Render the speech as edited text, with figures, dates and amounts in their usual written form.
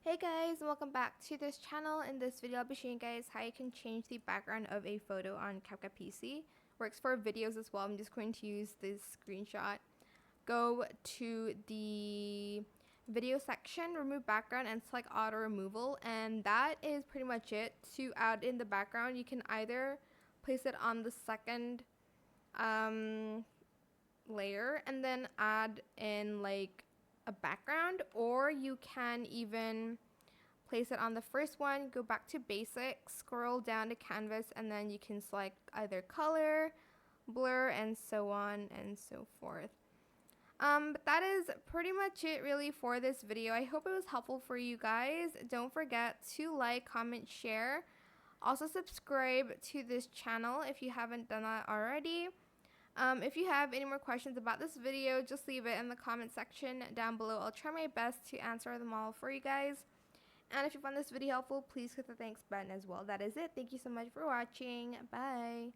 Hey guys, welcome back to this channel. In this video, I'll be showing you guys how you can change the background of a photo on CapCut PC. Works for videos as well. I'm just going to use this screenshot. Go to the video section, remove background, and select auto removal. And that is pretty much it. To add in the background, you can either place it on the second layer and then add in like a background, or you can even place it on the first one, go back to basic, scroll down to canvas, and then you can select either color, blur, and so on and so forth. But that is pretty much it really for this video. I hope it was helpful for you guys. Don't forget to like, comment, share. Also subscribe to this channel if you haven't done that already. If you have any more questions about this video, just leave it in the comment section down below. I'll try my best to answer them all for you guys. And if you found this video helpful, please click the thanks button as well. That is it. Thank you so much for watching. Bye.